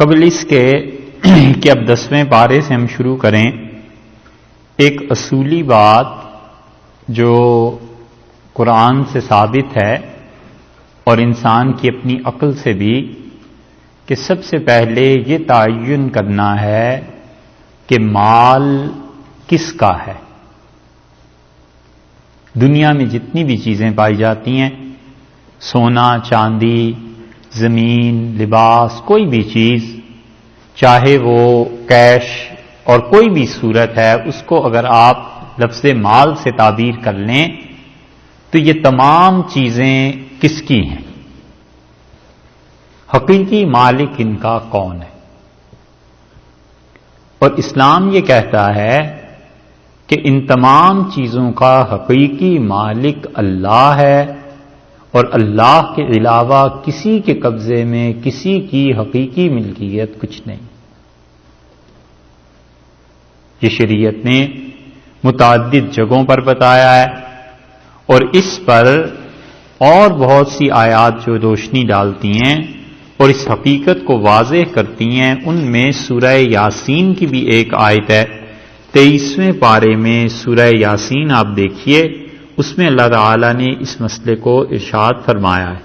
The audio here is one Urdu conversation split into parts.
قبل اس کے کہ اب 10ویں پارے سے ہم شروع کریں، ایک اصولی بات جو قرآن سے ثابت ہے اور انسان کی اپنی عقل سے بھی، کہ سب سے پہلے یہ تعین کرنا ہے کہ مال کس کا ہے۔ دنیا میں جتنی بھی چیزیں پائی جاتی ہیں، سونا، چاندی، زمین، لباس، کوئی بھی چیز، چاہے وہ کیش اور کوئی بھی صورت ہے، اس کو اگر آپ لفظ مال سے تعبیر کر لیں تو یہ تمام چیزیں کس کی ہیں؟ حقیقی مالک ان کا کون ہے؟ اور اسلام یہ کہتا ہے کہ ان تمام چیزوں کا حقیقی مالک اللہ ہے، اور اللہ کے علاوہ کسی کے قبضے میں کسی کی حقیقی ملکیت کچھ نہیں۔ یہ شریعت نے متعدد جگہوں پر بتایا ہے، اور اس پر اور بہت سی آیات جو روشنی ڈالتی ہیں اور اس حقیقت کو واضح کرتی ہیں۔ ان میں سورہ یاسین کی بھی ایک آیت ہے، 23ویں پارے میں سورہ یاسین آپ دیکھیے، اس میں اللہ تعالی نے اس مسئلے کو ارشاد فرمایا ہے۔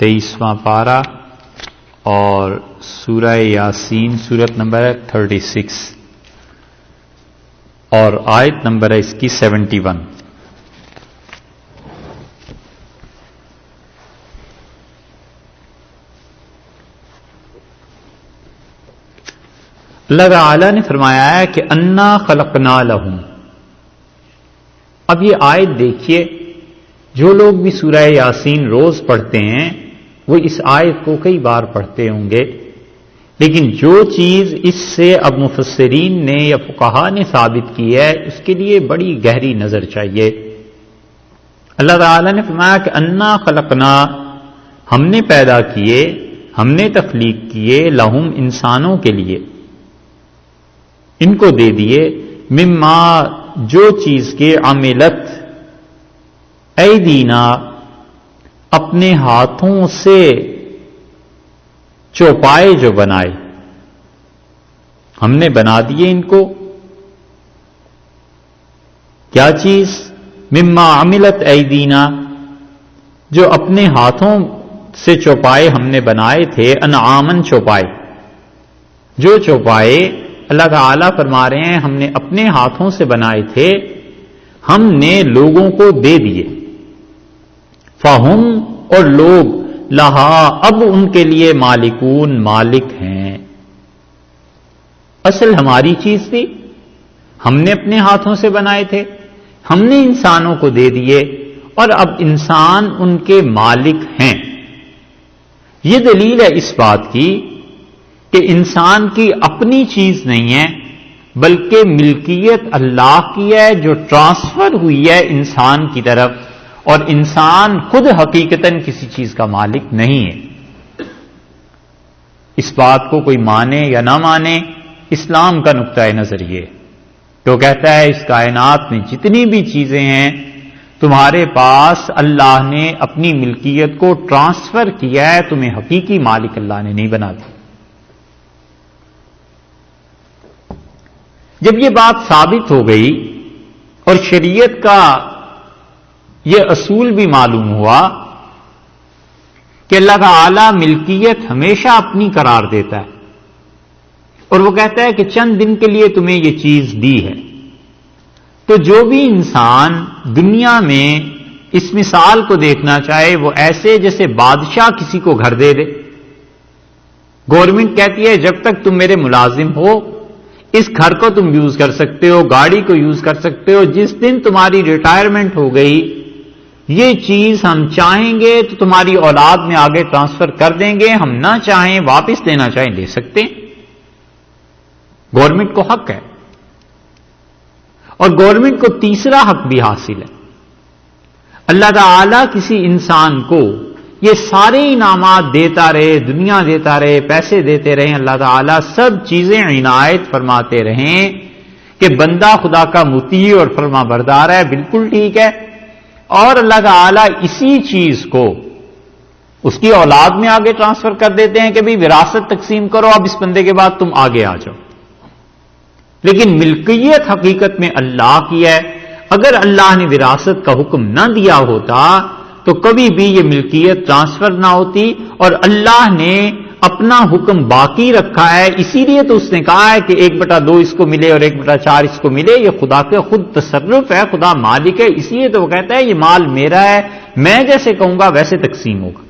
23واں پارہ اور سورہ یاسین، سورت نمبر 36 اور آیت نمبر ہے اس کی 71۔ اللہ تعالی نے فرمایا ہے کہ انا خلقنا لہم۔ اب یہ آیت دیکھیے، جو لوگ بھی سورہ یاسین روز پڑھتے ہیں وہ اس آیت کو کئی بار پڑھتے ہوں گے، لیکن جو چیز اس سے اب مفسرین نے یا فقہا نے ثابت کی ہے، اس کے لیے بڑی گہری نظر چاہیے۔ اللہ تعالی نے فرمایا کہ انا خلقنا، ہم نے پیدا کیے، ہم نے تخلیق کیے، لہم انسانوں کے لیے، ان کو دے دیے، مما جو چیز کے عملت ایدینا اپنے ہاتھوں سے چوپائے جو بنائے، ہم نے بنا دیے ان کو۔ کیا چیز؟ مما عملت ایدینا، جو اپنے ہاتھوں سے چوپائے ہم نے بنائے تھے، انعامن چوپائے، جو چوپائے اللہ تعالیٰ فرما رہے ہیں ہم نے اپنے ہاتھوں سے بنائے تھے، ہم نے لوگوں کو دے دیے۔ فہم، اور لوگ، لہا، اب ان کے لیے مالکون، مالک ہیں۔ اصل ہماری چیز تھی، ہم نے اپنے ہاتھوں سے بنائے تھے، ہم نے انسانوں کو دے دیے، اور اب انسان ان کے مالک ہیں۔ یہ دلیل ہے اس بات کی کہ انسان کی اپنی چیز نہیں ہے، بلکہ ملکیت اللہ کی ہے جو ٹرانسفر ہوئی ہے انسان کی طرف، اور انسان خود حقیقتاً کسی چیز کا مالک نہیں ہے۔ اس بات کو کوئی مانے یا نہ مانے، اسلام کا نقطۂ نظر یہ تو کہتا ہے اس کائنات میں جتنی بھی چیزیں ہیں تمہارے پاس اللہ نے اپنی ملکیت کو ٹرانسفر کیا ہے، تمہیں حقیقی مالک اللہ نے نہیں بنا دی۔ جب یہ بات ثابت ہو گئی اور شریعت کا یہ اصول بھی معلوم ہوا کہ اللہ تعالی ملکیت ہمیشہ اپنی قرار دیتا ہے، اور وہ کہتا ہے کہ چند دن کے لیے تمہیں یہ چیز دی ہے، تو جو بھی انسان دنیا میں اس مثال کو دیکھنا چاہے وہ ایسے جیسے بادشاہ کسی کو گھر دے دے۔ گورنمنٹ کہتی ہے جب تک تم میرے ملازم ہو اس گھر کو تم یوز کر سکتے ہو، گاڑی کو یوز کر سکتے ہو، جس دن تمہاری ریٹائرمنٹ ہو گئی یہ چیز ہم چاہیں گے تو تمہاری اولاد میں آگے ٹرانسفر کر دیں گے، ہم نہ چاہیں واپس لینا چاہیں لے سکتے ہیں۔ گورنمنٹ کو حق ہے، اور گورنمنٹ کو تیسرا حق بھی حاصل ہے۔ اللہ تعالی کسی انسان کو یہ سارے انعامات دیتا رہے، دنیا دیتا رہے، پیسے دیتے رہے، اللہ تعالیٰ سب چیزیں عنایت فرماتے رہیں کہ بندہ خدا کا مطیع اور فرما بردار ہے، بالکل ٹھیک ہے، اور اللہ تعالیٰ اسی چیز کو اس کی اولاد میں آگے ٹرانسفر کر دیتے ہیں کہ بھی وراثت تقسیم کرو، اب اس بندے کے بعد تم آگے آ جاؤ. لیکن ملکیت حقیقت میں اللہ کی ہے. اگر اللہ نے وراثت کا حکم نہ دیا ہوتا تو کبھی بھی یہ ملکیت ٹرانسفر نہ ہوتی، اور اللہ نے اپنا حکم باقی رکھا ہے. اسی لیے تو اس نے کہا ہے کہ 1/2 اس کو ملے اور 1/4 اس کو ملے. یہ خدا کا خود تصرف ہے، خدا مالک ہے. اسی لیے تو وہ کہتا ہے یہ مال میرا ہے، میں جیسے کہوں گا ویسے تقسیم ہوگا.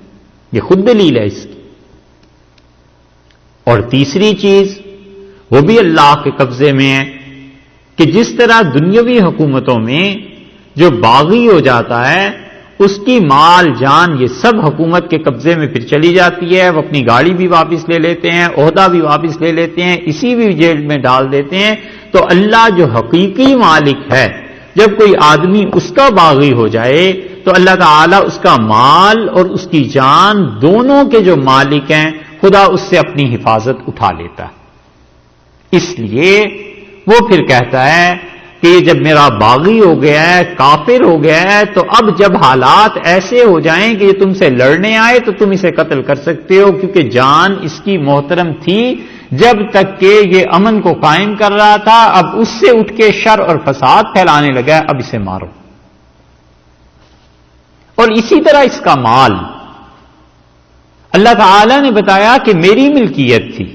یہ خود دلیل ہے اس کی. اور تیسری چیز وہ بھی اللہ کے قبضے میں ہے کہ جس طرح دنیاوی حکومتوں میں جو باغی ہو جاتا ہے اس کی مال جان یہ سب حکومت کے قبضے میں پھر چلی جاتی ہے. وہ اپنی گاڑی بھی واپس لے لیتے ہیں، عہدہ بھی واپس لے لیتے ہیں، اسی بھی جیل میں ڈال دیتے ہیں. تو اللہ جو حقیقی مالک ہے، جب کوئی آدمی اس کا باغی ہو جائے تو اللہ تعالیٰ اس کا مال اور اس کی جان دونوں کے جو مالک ہیں خدا اس سے اپنی حفاظت اٹھا لیتا ہے. اس لیے وہ پھر کہتا ہے کہ یہ جب میرا باغی ہو گیا ہے، کافر ہو گیا ہے، تو اب جب حالات ایسے ہو جائیں کہ یہ تم سے لڑنے آئے تو تم اسے قتل کر سکتے ہو، کیونکہ جان اس کی محترم تھی جب تک کہ یہ امن کو قائم کر رہا تھا. اب اس سے اٹھ کے شر اور فساد پھیلانے لگا ہے، اب اسے مارو. اور اسی طرح اس کا مال اللہ تعالی نے بتایا کہ میری ملکیت تھی،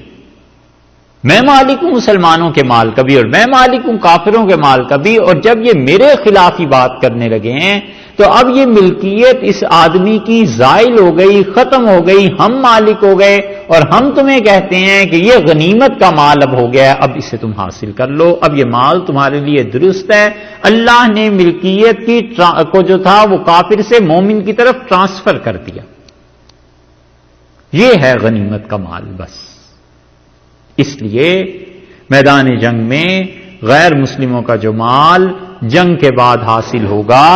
میں مالک ہوں مسلمانوں کے مال کا بھی اور میں مالک ہوں کافروں کے مال کا بھی. اور جب یہ میرے خلاف ہی بات کرنے لگے ہیں تو اب یہ ملکیت اس آدمی کی زائل ہو گئی، ختم ہو گئی، ہم مالک ہو گئے. اور ہم تمہیں کہتے ہیں کہ یہ غنیمت کا مال اب ہو گیا ہے، اب اسے تم حاصل کر لو، اب یہ مال تمہارے لیے درست ہے. اللہ نے ملکیت کی کو جو تھا وہ کافر سے مومن کی طرف ٹرانسفر کر دیا. یہ ہے غنیمت کا مال. بس اس لیے میدان جنگ میں غیر مسلموں کا جو مال جنگ کے بعد حاصل ہوگا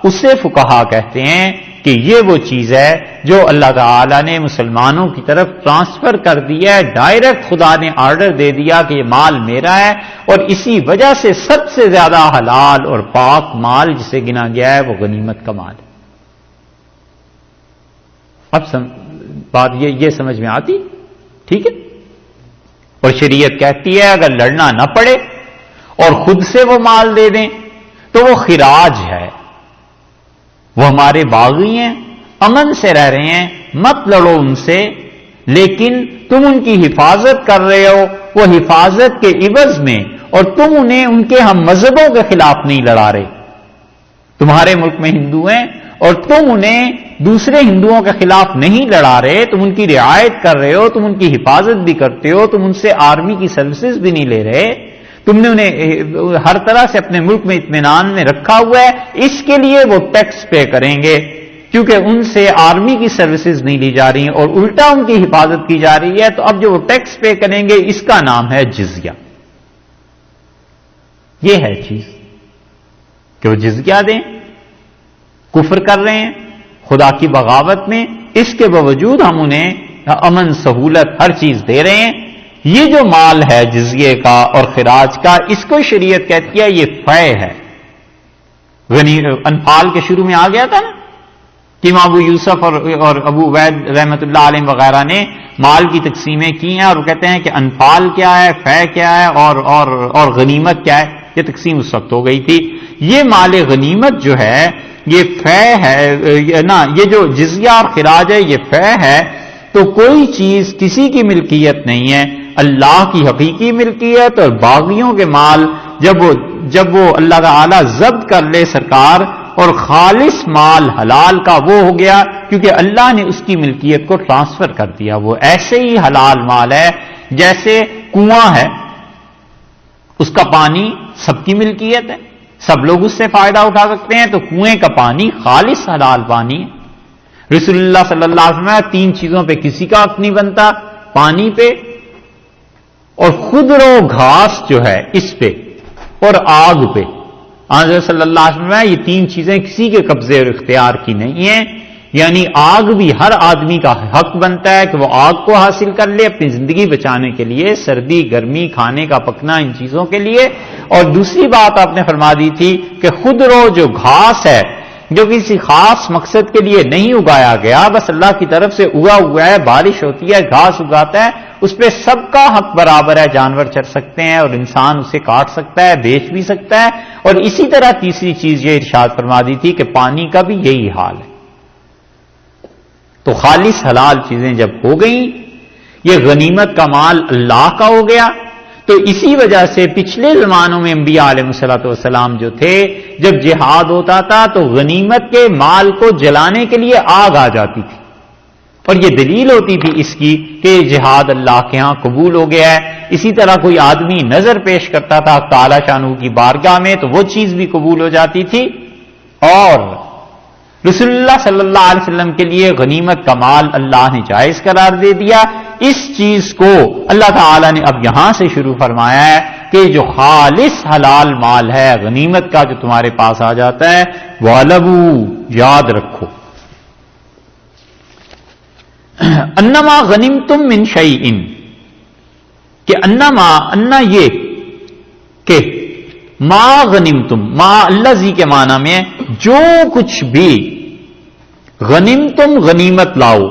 اسے فقہا کہتے ہیں کہ یہ وہ چیز ہے جو اللہ تعالی نے مسلمانوں کی طرف ٹرانسفر کر دیا ہے. ڈائریکٹ خدا نے آرڈر دے دیا کہ یہ مال میرا ہے، اور اسی وجہ سے سب سے زیادہ حلال اور پاک مال جسے گنا گیا ہے وہ غنیمت کا مال ہے. اب بات یہ سمجھ میں آتی؟ ٹھیک ہے. اور شریعت کہتی ہے اگر لڑنا نہ پڑے اور خود سے وہ مال دے دیں تو وہ خراج ہے. وہ ہمارے باغی ہیں، امن سے رہ رہے ہیں، مت لڑو ان سے، لیکن تم ان کی حفاظت کر رہے ہو وہ حفاظت کے عوض میں، اور تم انہیں ان کے ہم مذہبوں کے خلاف نہیں لڑا رہے. تمہارے ملک میں ہندو ہیں اور تم انہیں دوسرے ہندوؤں کے خلاف نہیں لڑا رہے، تم ان کی رعایت کر رہے ہو، تم ان کی حفاظت بھی کرتے ہو، تم ان سے آرمی کی سروسز بھی نہیں لے رہے، تم نے انہیں ہر طرح سے اپنے ملک میں اطمینان میں رکھا ہوا ہے. اس کے لیے وہ ٹیکس پے کریں گے کیونکہ ان سے آرمی کی سروسز نہیں لی جا رہی ہیں اور الٹا ان کی حفاظت کی جا رہی ہے. تو اب جو وہ ٹیکس پے کریں گے اس کا نام ہے جزیہ. یہ ہے چیز کہ وہ جزیہ دیں. کفر کر رہے ہیں خدا کی بغاوت میں، اس کے باوجود ہم انہیں امن سہولت ہر چیز دے رہے ہیں. یہ جو مال ہے جزیے کا اور خراج کا، اس کو شریعت کہتی ہے یہ فے ہے. انفال کے شروع میں آ گیا تھا نا کہ ابو یوسف اور ابو عبید رحمت اللہ علیہ وغیرہ نے مال کی تقسیمیں کی ہیں، اور وہ کہتے ہیں کہ انفال کیا ہے، فے کیا ہے، اور غنیمت کیا ہے. یہ تقسیم اس وقت ہو گئی تھی. یہ مال غنیمت جو ہے یہ فے ہے نا، یہ جو جزیہ اور خراج ہے یہ فے ہے. تو کوئی چیز کسی کی ملکیت نہیں ہے، اللہ کی حقیقی ملکیت. اور باغیوں کے مال جب وہ اللہ تعالی ضبط کر لے سرکار، اور خالص مال حلال کا وہ ہو گیا کیونکہ اللہ نے اس کی ملکیت کو ٹرانسفر کر دیا. وہ ایسے ہی حلال مال ہے جیسے کنواں ہے، اس کا پانی سب کی ملکیت ہے، سب لوگ اس سے فائدہ اٹھا سکتے ہیں. تو کنویں کا پانی خالص حلال پانی ہے. رسول اللہ صلی اللہ علیہ وسلم 3 چیزوں پہ کسی کا حق نہیں بنتا، پانی پہ اور خضرو گھاس جو ہے اس پہ اور آگ پہ. حضرت صلی اللہ علیہ وسلم یہ 3 چیزیں کسی کے قبضے اور اختیار کی نہیں ہیں. یعنی آگ بھی ہر آدمی کا حق بنتا ہے کہ وہ آگ کو حاصل کر لے اپنی زندگی بچانے کے لیے، سردی گرمی کھانے کا پکنا ان چیزوں کے لیے. اور دوسری بات آپ نے فرما دی تھی کہ خضرو جو گھاس ہے جو کسی خاص مقصد کے لیے نہیں اگایا گیا، بس اللہ کی طرف سے اگا ہوا ہے، بارش ہوتی ہے، گھاس اگاتا ہے، اس پہ سب کا حق برابر ہے، جانور چر سکتے ہیں اور انسان اسے کاٹ سکتا ہے، بیچ بھی سکتا ہے. اور اسی طرح تیسری چیز یہ ارشاد فرما دی تھی کہ پانی کا بھی یہی حال ہے. تو خالص حلال چیزیں جب ہو گئیں، یہ غنیمت کا مال اللہ کا ہو گیا. تو اسی وجہ سے پچھلے زمانوں میں انبیاء علیہ الصلوۃ والسلام جو تھے، جب جہاد ہوتا تھا تو غنیمت کے مال کو جلانے کے لیے آگ آ جاتی تھی، اور یہ دلیل ہوتی تھی اس کی کہ جہاد اللہ کے ہاں قبول ہو گیا ہے. اسی طرح کوئی آدمی نظر پیش کرتا تھا تعالی شانہ کی بارگاہ میں تو وہ چیز بھی قبول ہو جاتی تھی. اور رسول اللہ صلی اللہ علیہ وسلم کے لیے غنیمت کا مال اللہ نے جائز قرار دے دیا. اس چیز کو اللہ تعالی نے اب یہاں سے شروع فرمایا ہے کہ جو خالص حلال مال ہے غنیمت کا جو تمہارے پاس آ جاتا ہے، وَعْلَمُوا، یاد رکھو، انما غنمتم من شیء، کہ انما یہ کہ ما غنمتم، ما الذی کے معنی میں جو کچھ بھی غنمتم غنیمت لاؤ،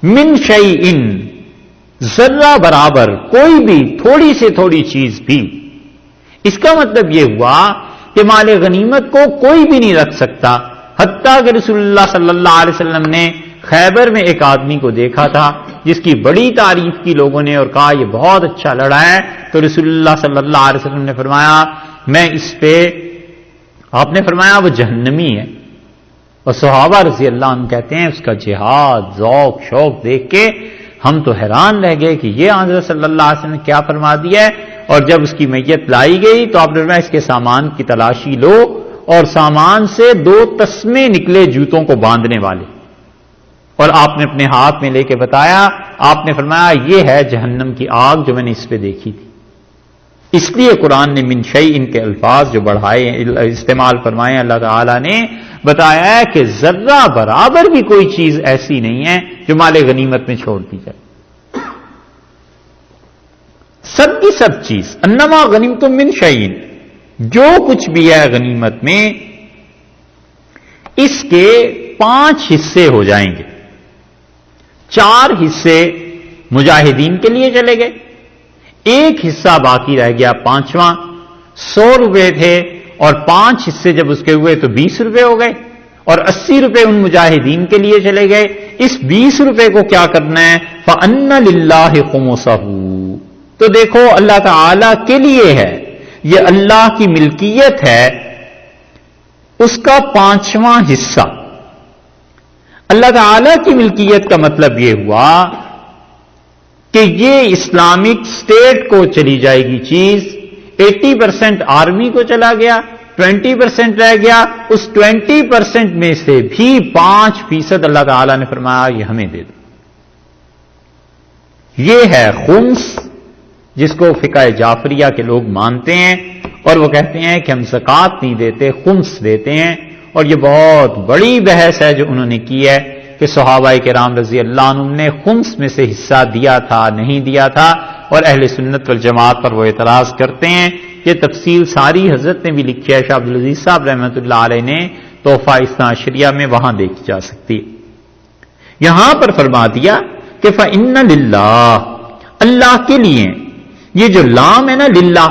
من شیء ذرہ برابر، کوئی بھی تھوڑی سے تھوڑی چیز بھی. اس کا مطلب یہ ہوا کہ مال غنیمت کو کوئی بھی نہیں رکھ سکتا. حتیٰ کہ رسول اللہ صلی اللہ علیہ وسلم نے خیبر میں ایک آدمی کو دیکھا تھا جس کی بڑی تعریف کی لوگوں نے اور کہا یہ بہت اچھا لڑا ہے. تو رسول اللہ صلی اللہ علیہ وسلم نے فرمایا میں اس پہ، آپ نے فرمایا وہ جہنمی ہے. اور صحابہ رضی اللہ عنہ کہتے ہیں اس کا جہاد ذوق شوق دیکھ کے ہم تو حیران رہ گئے کہ یہ حضرت صلی اللہ علیہ وسلم نے کیا فرما دیا ہے. اور جب اس کی میت لائی گئی تو آپ نے فرمایا اس کے سامان کی تلاشی لو، اور سامان سے 2 تسمے نکلے جوتوں کو باندھنے والے، اور آپ نے اپنے ہاتھ میں لے کے بتایا، آپ نے فرمایا یہ ہے جہنم کی آگ جو میں نے اس پہ دیکھی تھی. اس لیے قرآن نے من شیء ان کے الفاظ جو بڑھائے استعمال فرمائے، اللہ تعالیٰ نے بتایا ہے کہ ذرہ برابر بھی کوئی چیز ایسی نہیں ہے جو مال غنیمت میں چھوڑ دی جائے. سب کی سب چیز، انما غنمتم من شیء، جو کچھ بھی ہے غنیمت میں، اس کے 5 حصے ہو جائیں گے. 4 حصے مجاہدین کے لیے چلے گئے، 1 حصہ باقی رہ گیا 5واں. 100 روپے تھے اور 5 حصے جب اس کے ہوئے تو 20 روپے ہو گئے، اور 80 روپے ان مجاہدین کے لیے چلے گئے. اس 20 روپے کو کیا کرنا ہے؟ فَأَنَّ لِلَّهِ خُمُسَهُ، تو دیکھو اللہ تعالی کے لیے ہے، یہ اللہ کی ملکیت ہے، اس کا 5واں حصہ. اللہ تعالی کی ملکیت کا مطلب یہ ہوا کہ یہ اسلامک اسٹیٹ کو چلی جائے گی چیز. 80% آرمی کو چلا گیا، 20% رہ گیا، اس 20% میں سے بھی 5% اللہ تعالی نے فرمایا یہ ہمیں دے دو. یہ ہے خمس، جس کو فقہ جعفریہ کے لوگ مانتے ہیں، اور وہ کہتے ہیں کہ ہم زکوٰۃ نہیں دیتے، خمس دیتے ہیں. اور یہ بہت بڑی بحث ہے جو انہوں نے کی ہے کہ صحابہ کرام رضی اللہ عنہم نے خمس میں سے حصہ دیا تھا نہیں دیا تھا، اور اہل سنت والجماعت پر وہ اعتراض کرتے ہیں. یہ تفصیل ساری حضرت نے بھی لکھی ہے، شاہ عبدالعزیز صاحب رحمۃ اللہ علیہ نے تحفہ اثنا عشریہ میں، وہاں دیکھی جا سکتی ہے. یہاں پر فرما دیا کہ فَإِنَّ لِلَّهِ، اللہ کے لیے. یہ جو لام ہے نا للہ،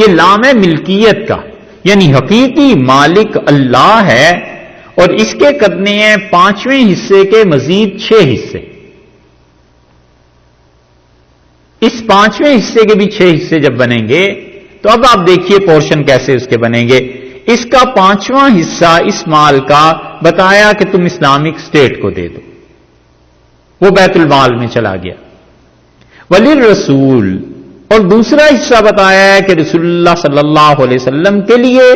یہ لام ہے ملکیت کا، یعنی حقیقی مالک اللہ ہے، اور اس کے کرنے ہیں 5ویں حصے کے مزید 6 حصے. اس 5ویں حصے کے بھی 6 حصے جب بنیں گے تو اب آپ دیکھیے پورشن کیسے اس کے بنیں گے. اس کا 5واں حصہ اس مال کا بتایا کہ تم اسلامک اسٹیٹ کو دے دو، وہ بیت المال میں چلا گیا. وَلِلرَّسُولِ، اور دوسرا حصہ بتایا ہے کہ رسول اللہ صلی اللہ علیہ وسلم کے لیے،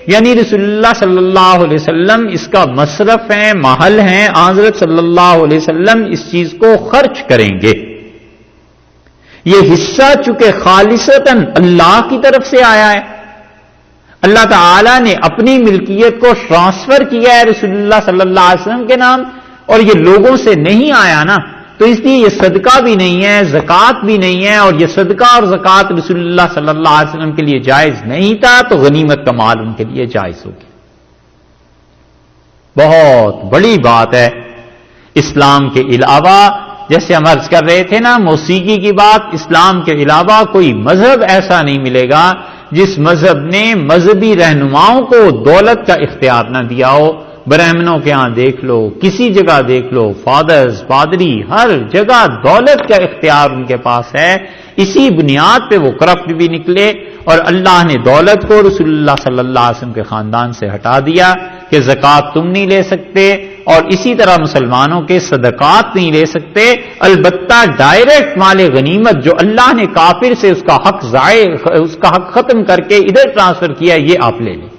یعنی رسول اللہ صلی اللہ علیہ وسلم اس کا مصرف ہیں، محل ہیں، حضرت صلی اللہ علیہ وسلم اس چیز کو خرچ کریں گے. یہ حصہ چونکہ خالصتاً اللہ کی طرف سے آیا ہے، اللہ تعالی نے اپنی ملکیت کو ٹرانسفر کیا ہے رسول اللہ صلی اللہ علیہ وسلم کے نام، اور یہ لوگوں سے نہیں آیا نا، تو اس لیے یہ صدقہ بھی نہیں ہے، زکوٰۃ بھی نہیں ہے، اور یہ صدقہ اور زکوٰۃ رسول اللہ صلی اللہ علیہ وسلم کے لیے جائز نہیں تھا، تو غنیمت کا مال ان کے لیے جائز ہو گیا. بہت بڑی بات ہے. اسلام کے علاوہ، جیسے ہم عرض کر رہے تھے نا موسیقی کی بات، اسلام کے علاوہ کوئی مذہب ایسا نہیں ملے گا جس مذہب نے مذہبی رہنماؤں کو دولت کا اختیار نہ دیا ہو. برہمنوں کے ہاں دیکھ لو، کسی جگہ دیکھ لو، فادرز، پادری، ہر جگہ دولت کا اختیار ان کے پاس ہے. اسی بنیاد پہ وہ کرپٹ بھی نکلے، اور اللہ نے دولت کو رسول اللہ صلی اللہ علیہ وسلم کے خاندان سے ہٹا دیا کہ زکوٰۃ تم نہیں لے سکتے، اور اسی طرح مسلمانوں کے صدقات نہیں لے سکتے. البتہ ڈائریکٹ مال غنیمت جو اللہ نے کافر سے اس کا حق ختم کر کے ادھر ٹرانسفر کیا، یہ آپ لے لیں.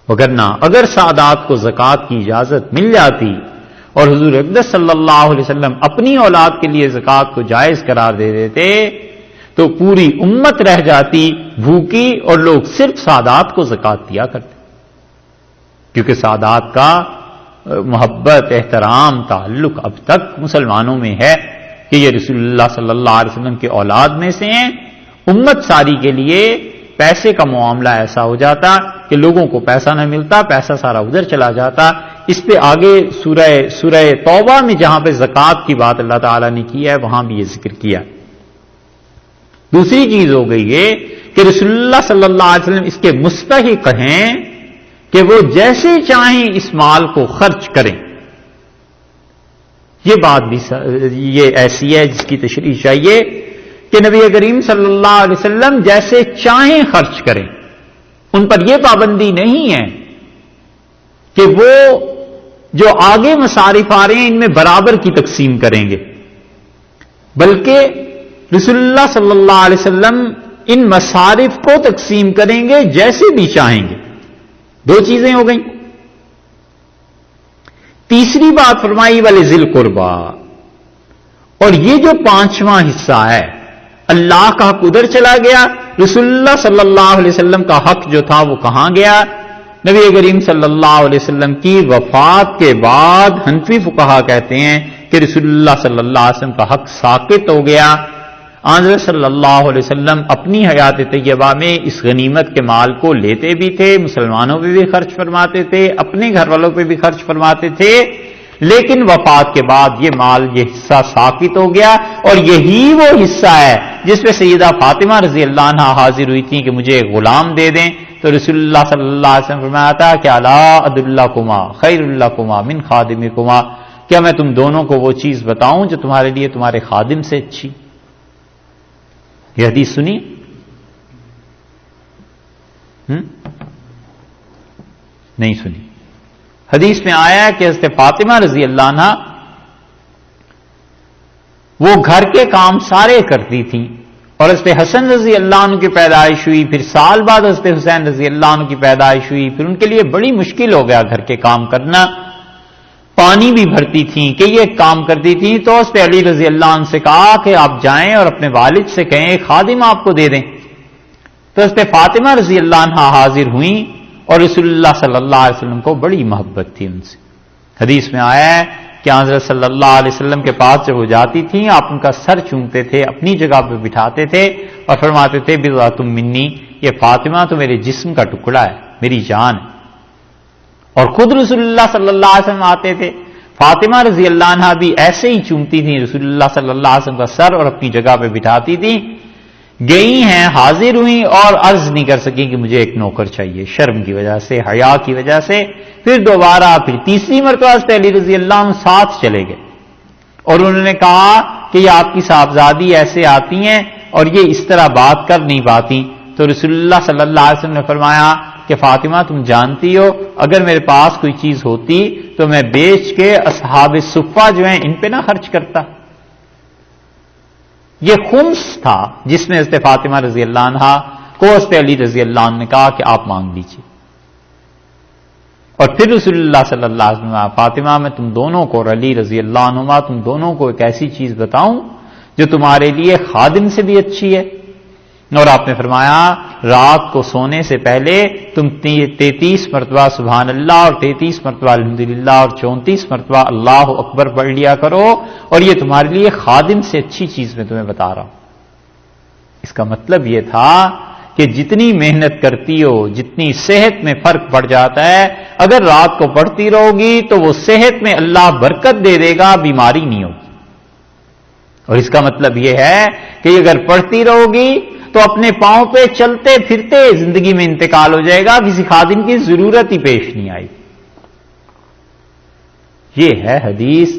وگرنہ اگر سادات کو زکوٰۃ کی اجازت مل جاتی اور حضور اقدس صلی اللہ علیہ وسلم اپنی اولاد کے لیے زکوٰۃ کو جائز قرار دے دیتے تو پوری امت رہ جاتی بھوکی، اور لوگ صرف سادات کو زکوٰۃ دیا کرتے، کیونکہ سادات کا محبت، احترام، تعلق اب تک مسلمانوں میں ہے کہ یہ رسول اللہ صلی اللہ علیہ وسلم کی اولاد میں سے ہیں. امت ساری کے لیے پیسے کا معاملہ ایسا ہو جاتا کہ لوگوں کو پیسہ نہ ملتا، پیسہ سارا ادھر چلا جاتا. اس پہ آگے سورہ توبہ میں جہاں پہ زکوٰۃ کی بات اللہ تعالیٰ نے کی ہے وہاں بھی یہ ذکر کیا. دوسری چیز ہو گئی یہ کہ رسول اللہ صلی اللہ علیہ وسلم اس کے مستحق ہیں کہ وہ جیسے چاہیں اس مال کو خرچ کریں. یہ بات بھی یہ ایسی ہے جس کی تشریح چاہیے کہ نبی کریم صلی اللہ علیہ وسلم جیسے چاہیں خرچ کریں. ان پر یہ پابندی نہیں ہے کہ وہ جو آگے مصارف آ رہے ہیں ان میں برابر کی تقسیم کریں گے، بلکہ رسول اللہ صلی اللہ علیہ وسلم ان مصارف کو تقسیم کریں گے جیسے بھی چاہیں گے. دو چیزیں ہو گئیں. تیسری بات فرمائی والے ذی القربا، اور یہ جو پانچواں حصہ ہے اللہ کا حق ادھر چلا گیا، رسول اللہ صلی اللہ علیہ وسلم کا حق جو تھا وہ کہاں گیا؟ نبی کریم صلی اللہ علیہ وسلم کی وفات کے بعد حنفی فقہا کہتے ہیں کہ رسول اللہ صلی اللہ علیہ وسلم کا حق ساقط ہو گیا. حضرت صلی اللہ علیہ وسلم اپنی حیات طیبہ میں اس غنیمت کے مال کو لیتے بھی تھے، مسلمانوں پہ بھی خرچ فرماتے تھے، اپنے گھر والوں پہ بھی خرچ فرماتے تھے، لیکن وفات کے بعد یہ مال، یہ حصہ ساقط ہو گیا. اور یہی وہ حصہ ہے جس پہ سیدہ فاطمہ رضی اللہ عنہ حاضر ہوئی تھی کہ مجھے ایک غلام دے دیں، تو رسول اللہ صلی اللہ علیہ وسلم فرمایا تھا کہ الا ادلکما خیر لکما من خادمکما، کیا میں تم دونوں کو وہ چیز بتاؤں جو تمہارے لیے تمہارے خادم سے اچھی؟ یہ حدیث سنی نہیں سنی؟ حدیث میں آیا ہے کہ حضرت فاطمہ رضی اللہ عنہ وہ گھر کے کام سارے کرتی تھیں، اور حضرت حسن رضی اللہ عنہ کی پیدائش ہوئی، پھر سال بعد حضرت حسین رضی اللہ عنہ کی پیدائش ہوئی، پھر ان کے لیے بڑی مشکل ہو گیا گھر کے کام کرنا. پانی بھی بھرتی تھیں کہ یہ کام کرتی تھیں، تو حضرت علی رضی اللہ عنہ سے کہا کہ آپ جائیں اور اپنے والد سے کہیں خادم آپ کو دے دیں. تو حضرت فاطمہ رضی اللہ عنہ حاضر ہوئیں، اور رسول اللہ صلی اللہ علیہ وسلم کو بڑی محبت تھی ان سے. حدیث میں آیا ہے کہ حضرت صلی اللہ علیہ وسلم کے پاس جب وہ جاتی تھیں آپ ان کا سر چومتے تھے، اپنی جگہ پہ بٹھاتے تھے اور فرماتے تھے بضعۃ منی، یہ فاطمہ تو میرے جسم کا ٹکڑا ہے، میری جان ہے. اور خود رسول اللہ صلی اللہ علیہ وسلم آتے تھے، فاطمہ رضی اللہ عنہ بھی ایسے ہی چومتی تھیں رسول اللہ صلی اللہ علیہ وسلم کا سر اور اپنی جگہ پہ بٹھاتی تھیں. گئی ہیں، حاضر ہوئیں اور عرض نہیں کر سکی کہ مجھے ایک نوکر چاہیے، شرم کی وجہ سے، حیا کی وجہ سے. پھر دوبارہ پھر تیسری مرتبہ حضرت علی رضی اللہ عنہ ساتھ چلے گئے اور انہوں نے کہا کہ یہ آپ کی صاحبزادی ایسے آتی ہیں اور یہ اس طرح بات کر نہیں پاتی. تو رسول اللہ صلی اللہ علیہ وسلم نے فرمایا کہ فاطمہ تم جانتی ہو اگر میرے پاس کوئی چیز ہوتی تو میں بیچ کے اصحاب صفہ جو ہیں ان پہ نہ خرچ کرتا. یہ خمس تھا جس میں حضرت فاطمہ رضی اللہ عنہ کو حضرت علی رضی اللہ عنہ نے کہا کہ آپ مانگ لیجیے. اور پھر رسول اللہ صلی اللہ علیہ وسلم فاطمہ میں تم دونوں کو، اور علی رضی اللہ عنہما تم دونوں کو ایک ایسی چیز بتاؤں جو تمہارے لیے خادم سے بھی اچھی ہے. اور آپ نے فرمایا رات کو سونے سے پہلے تم 33 مرتبہ سبحان اللہ اور 33 مرتبہ الحمدللہ اور 34 مرتبہ اللہ اکبر پڑھ لیا کرو، اور یہ تمہارے لیے خادم سے اچھی چیز میں تمہیں بتا رہا ہوں. اس کا مطلب یہ تھا کہ جتنی محنت کرتی ہو، جتنی صحت میں فرق پڑ جاتا ہے، اگر رات کو پڑھتی رہو گی تو وہ صحت میں اللہ برکت دے دے گا، بیماری نہیں ہوگی۔ اور اس کا مطلب یہ ہے کہ اگر پڑھتی رہو گی تو اپنے پاؤں پہ چلتے پھرتے زندگی میں انتقال ہو جائے گا، کسی خادم کی ضرورت ہی پیش نہیں آئی۔ یہ ہے حدیث،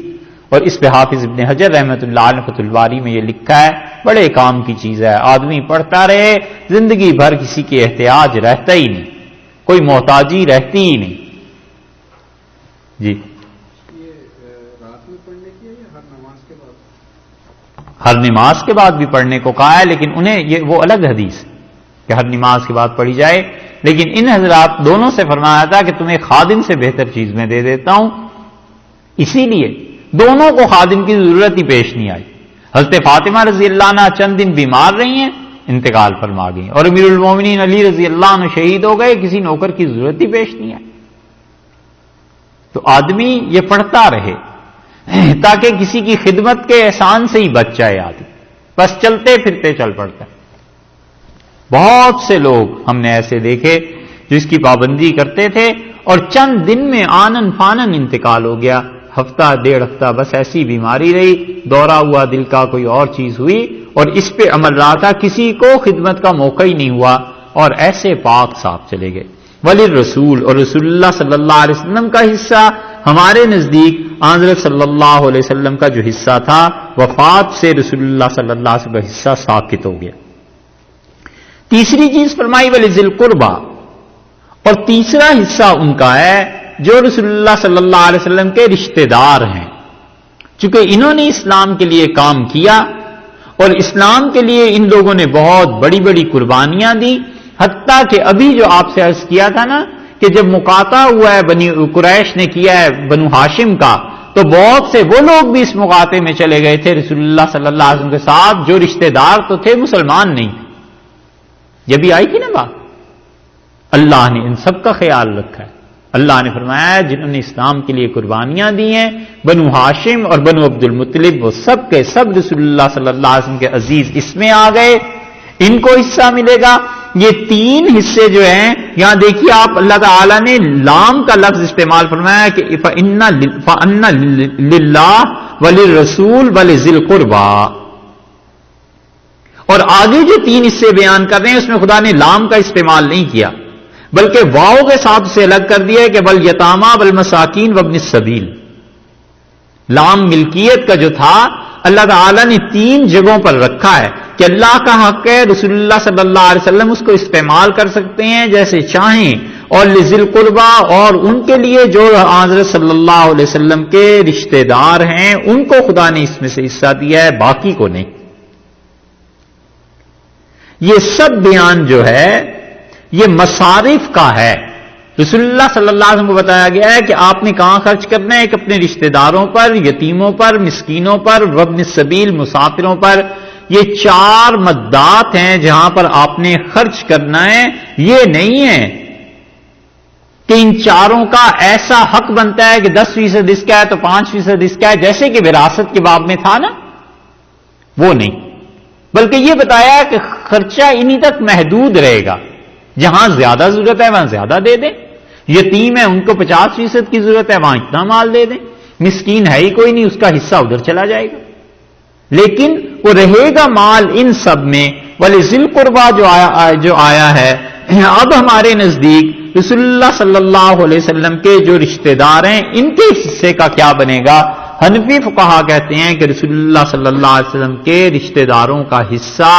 اور اس پہ حافظ ابن حجر رحمۃ اللہ علیہ فتح الباری میں یہ لکھا ہے، بڑے کام کی چیز ہے، آدمی پڑھتا رہے، زندگی بھر کسی کی احتیاج رہتا ہی نہیں، کوئی محتاجی رہتی ہی نہیں۔ جی ہر نماز کے بعد بھی پڑھنے کو کہا ہے، لیکن انہیں یہ وہ الگ حدیث کہ ہر نماز کے بعد پڑھی جائے، لیکن ان حضرات دونوں سے فرمایا تھا کہ تمہیں خادم سے بہتر چیز میں دے دیتا ہوں، اسی لیے دونوں کو خادم کی ضرورت ہی پیش نہیں آئی۔ حضرت فاطمہ رضی اللہ عنہ چند دن بیمار رہی ہیں، انتقال فرما گئی، اور امیر المومنین علی رضی اللہ عنہ شہید ہو گئے، کسی نوکر کی ضرورت ہی پیش نہیں آئی۔ تو آدمی یہ پڑھتا رہے تاکہ کسی کی خدمت کے احسان سے ہی بچ جائے آدمی، بس چلتے پھرتے چل پڑتا ہے۔ بہت سے لوگ ہم نے ایسے دیکھے جو اس کی پابندی کرتے تھے اور چند دن میں آنن فانن انتقال ہو گیا، ہفتہ ڈیڑھ ہفتہ بس ایسی بیماری رہی، دورہ ہوا دل کا، کوئی اور چیز ہوئی، اور اس پہ عمل رہا تھا، کسی کو خدمت کا موقع ہی نہیں ہوا، اور ایسے پاک صاحب چلے گئے۔ ولی رسول، اور رسول اللہ صلی اللہ علیہ وسلم کا حصہ ہمارے نزدیک حضرت صلی اللہ علیہ وسلم کا جو حصہ تھا، وفات سے رسول اللہ صلی اللہ علیہ وسلم کا حصہ ساقط ہو گیا۔ تیسری چیز فرمائی ولی ذی القربہ، اور تیسرا حصہ ان کا ہے جو رسول اللہ صلی اللہ علیہ وسلم کے رشتہ دار ہیں، چونکہ انہوں نے اسلام کے لیے کام کیا اور اسلام کے لیے ان لوگوں نے بہت بڑی بڑی قربانیاں دی، حتیٰ کہ ابھی جو آپ سے عرض کیا تھا نا کہ جب مقاطع ہوا ہے بنی قریش نے کیا ہے بنو ہاشم کا، تو بہت سے وہ لوگ بھی اس مقاطعے میں چلے گئے تھے رسول اللہ صلی اللہ علیہ وسلم کے ساتھ، جو رشتہ دار تو تھے مسلمان نہیں تھے۔ یہ بھی آئی تھی نا بات، اللہ نے ان سب کا خیال رکھا ہے۔ اللہ نے فرمایا ہے جنہوں نے اسلام کے لیے قربانیاں دی ہیں، بنو ہاشم اور بنو عبد المطلب، وہ سب کے سب رسول اللہ صلی اللہ علیہ وسلم کے عزیز اس میں آ گئے، ان کو حصہ ملے گا۔ یہ تین حصے جو ہیں، یہاں دیکھیے آپ، اللہ تعالیٰ نے لام کا لفظ استعمال فرمایا کہ فَإِنَّ لِلَّهِ وَلِلرَّسُولِ وَلِذِي الْقُرْبَى، اور آگے جو تین حصے بیان کر رہے ہیں اس میں خدا نے لام کا استعمال نہیں کیا، بلکہ واؤ کے ساتھ سے الگ کر دیا ہے کہ وَالْيَتَامَى وَالْمَسَاكِينَ وَابْنِ السَّبِيلِ۔ لام ملکیت کا جو تھا اللہ تعالیٰ نے تین جگہوں پر رکھا ہے کہ اللہ کا حق ہے، رسول اللہ صلی اللہ علیہ وسلم اس کو استعمال کر سکتے ہیں جیسے چاہیں، اور لذی القربیٰ، اور ان کے لیے جو حضرت صلی اللہ علیہ وسلم کے رشتہ دار ہیں ان کو خدا نے اس میں سے حصہ دیا ہے، باقی کو نہیں۔ یہ سب بیان جو ہے یہ مصارف کا ہے۔ رسول اللہ صلی اللہ علیہ وسلم کو بتایا گیا ہے کہ آپ نے کہاں خرچ کرنا ہے، ایک اپنے رشتہ داروں پر، یتیموں پر، مسکینوں پر، وابن السبیل مسافروں پر۔ یہ چار مدات ہیں جہاں پر آپ نے خرچ کرنا ہے۔ یہ نہیں ہے کہ ان چاروں کا ایسا حق بنتا ہے کہ 10% اس کا ہے تو 5% اس کا ہے، جیسے کہ وراثت کے باب میں تھا نا، وہ نہیں، بلکہ یہ بتایا کہ خرچہ انہی تک محدود رہے گا، جہاں زیادہ ضرورت ہے وہاں زیادہ دے دیں، یتیم ہے ان کو 50% کی ضرورت ہے وہاں اتنا مال دے دیں، مسکین ہے ہی کوئی نہیں اس کا حصہ ادھر چلا جائے گا، لیکن وہ رہے گا مال ان سب میں۔ وَلِذِي الْقُرْبَى جو آیا ہے، اب ہمارے نزدیک رسول اللہ صلی اللہ علیہ وسلم کے جو رشتہ دار ہیں ان کے حصے کا کیا بنے گا؟ حنفی فقہا کہتے ہیں کہ رسول اللہ صلی اللہ علیہ وسلم کے رشتہ داروں کا حصہ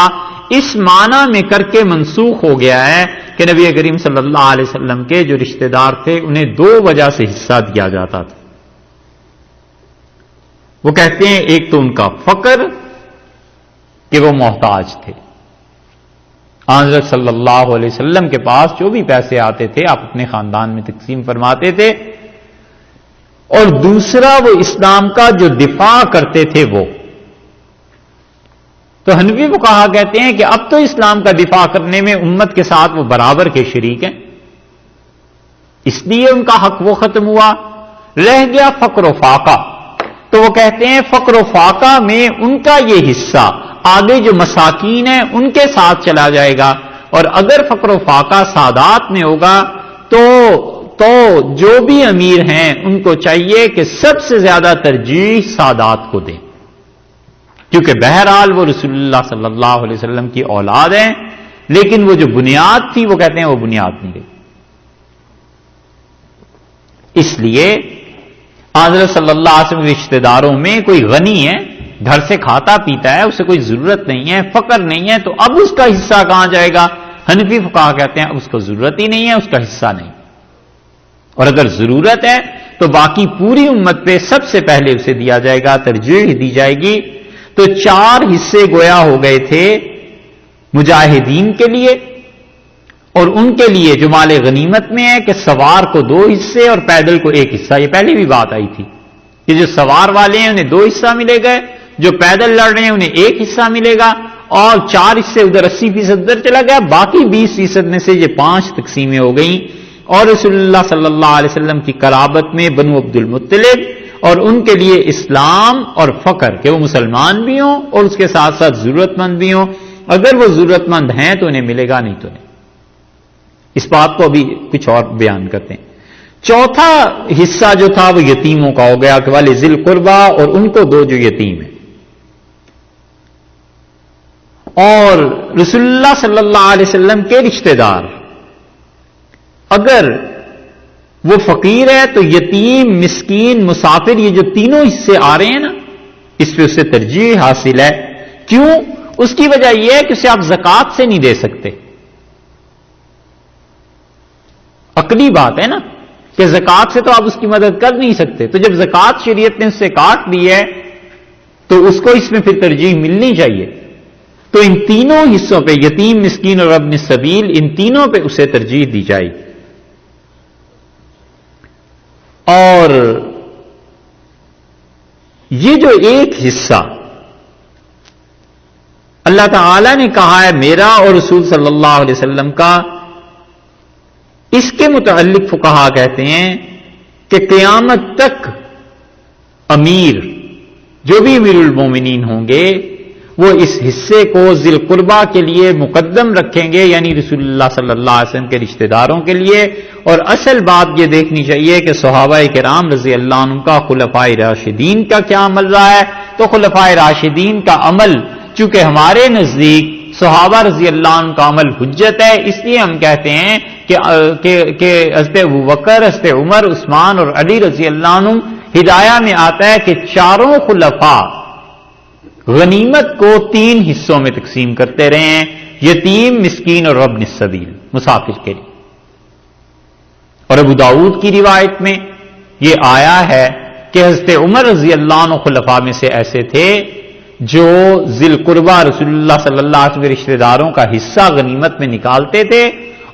اس معنی میں کر کے منسوخ ہو گیا ہے کہ نبی کریم صلی اللہ علیہ وسلم کے جو رشتہ دار تھے انہیں دو وجہ سے حصہ دیا جاتا تھا۔ وہ کہتے ہیں ایک تو ان کا فقر کہ وہ محتاج تھے، حضرت صلی اللہ علیہ وسلم کے پاس جو بھی پیسے آتے تھے آپ اپنے خاندان میں تقسیم فرماتے تھے، اور دوسرا وہ اسلام کا جو دفاع کرتے تھے وہ۔ تو حنفی فقہا کہتے ہیں کہ اب تو اسلام کا دفاع کرنے میں امت کے ساتھ وہ برابر کے شریک ہیں، اس لیے ان کا حق وہ ختم ہوا، رہ گیا فقر و فاقہ۔ تو وہ کہتے ہیں فقر و فاقہ میں ان کا یہ حصہ آگے جو مساکین ہیں ان کے ساتھ چلا جائے گا، اور اگر فقر و فاقہ سادات میں ہوگا تو جو بھی امیر ہیں ان کو چاہیے کہ سب سے زیادہ ترجیح سادات کو دیں، کیونکہ بہرحال وہ رسول اللہ صلی اللہ علیہ وسلم کی اولاد ہیں، لیکن وہ جو بنیاد تھی وہ کہتے ہیں وہ بنیاد نہیں رہی۔ اس لیے حضرت صلی اللہ علیہ وسلم کے رشتہ داروں میں کوئی غنی ہے، گھر سے کھاتا پیتا ہے، اسے کوئی ضرورت نہیں ہے، فقر نہیں ہے، تو اب اس کا حصہ کہاں جائے گا؟ حنفی فقہا کہتے ہیں اب اس کو ضرورت ہی نہیں ہے، اس کا حصہ نہیں، اور اگر ضرورت ہے تو باقی پوری امت پہ سب سے پہلے اسے دیا جائے گا، ترجیح دی جائے گی۔ تو 4 حصے گویا ہو گئے تھے مجاہدین کے لیے، اور ان کے لیے جو مال غنیمت میں ہے کہ سوار کو 2 حصے اور پیدل کو 1 حصہ۔ یہ پہلے بھی بات آئی تھی کہ جو سوار والے ہیں انہیں 2 حصہ ملے گا، جو پیدل لڑ رہے ہیں انہیں 1 حصہ ملے گا، اور 4 حصے ادھر 80% ادھر چلا گیا، باقی 20% میں سے یہ 5 تقسیمیں ہو گئیں۔ اور رسول اللہ صلی اللہ علیہ وسلم کی قرابت میں بنو عبد المطلب، اور ان کے لیے اسلام اور فقر کہ وہ مسلمان بھی ہوں اور اس کے ساتھ ساتھ ضرورت مند بھی ہوں، اگر وہ ضرورت مند ہیں تو انہیں ملے گا، نہیں تو نہیں۔ اس بات کو ابھی کچھ اور بیان کرتے ہیں۔ چوتھا حصہ جو تھا وہ یتیموں کا ہو گیا کہ والے ذی القربا، اور ان کو 2 جو یتیم ہیں۔ اور رسول اللہ صلی اللہ علیہ وسلم کے رشتہ دار اگر وہ فقیر ہے تو یتیم، مسکین، مسافر، یہ جو تینوں حصے آ رہے ہیں نا، اس پہ اسے ترجیح حاصل ہے۔ کیوں؟ اس کی وجہ یہ ہے کہ اسے آپ زکوٰۃ سے نہیں دے سکتے۔ عقلی بات ہے نا کہ زکوٰۃ سے تو آپ اس کی مدد کر نہیں سکتے، تو جب زکوٰۃ شریعت نے اس سے کاٹ دی ہے تو اس کو اس میں پھر ترجیح ملنی چاہیے۔ تو ان تینوں حصوں پہ، یتیم، مسکین اور ابن السبیل، ان تینوں پہ اسے ترجیح دی جائے گی۔ اور یہ جو ایک حصہ اللہ تعالی نے کہا ہے میرا اور رسول صلی اللہ علیہ وسلم کا، اس کے متعلق فقہا کہتے ہیں کہ قیامت تک امیر جو بھی امیر المومنین ہوں گے وہ اس حصے کو ذی القربہ کے لیے مقدم رکھیں گے، یعنی رسول اللہ صلی اللہ علیہ وسلم کے رشتہ داروں کے لیے۔ اور اصل بات یہ دیکھنی چاہیے کہ صحابہ کرام رضی اللہ عنہ کا، خلفائے راشدین کا کیا عمل رہا ہے۔ تو خلفائے راشدین کا عمل چونکہ ہمارے نزدیک صحابہ رضی اللہ عنہ کا عمل حجت ہے، اس لیے ہم کہتے ہیں کہ حضرت ابوبکر، حضرت عمر، عثمان اور علی رضی اللہ عنہ، ہدایہ میں آتا ہے کہ چاروں خلفاء غنیمت کو 3 حصوں میں تقسیم کرتے رہے ہیں، یتیم، مسکین اور ابن السبیل، مسافر کے لیے۔ اور ابو داؤد کی روایت میں یہ آیا ہے کہ حضرت عمر رضی اللہ عنہ خلفاء میں سے ایسے تھے جو ذی القربہ رسول اللہ صلی اللہ علیہ وسلم کے رشتہ داروں کا حصہ غنیمت میں نکالتے تھے،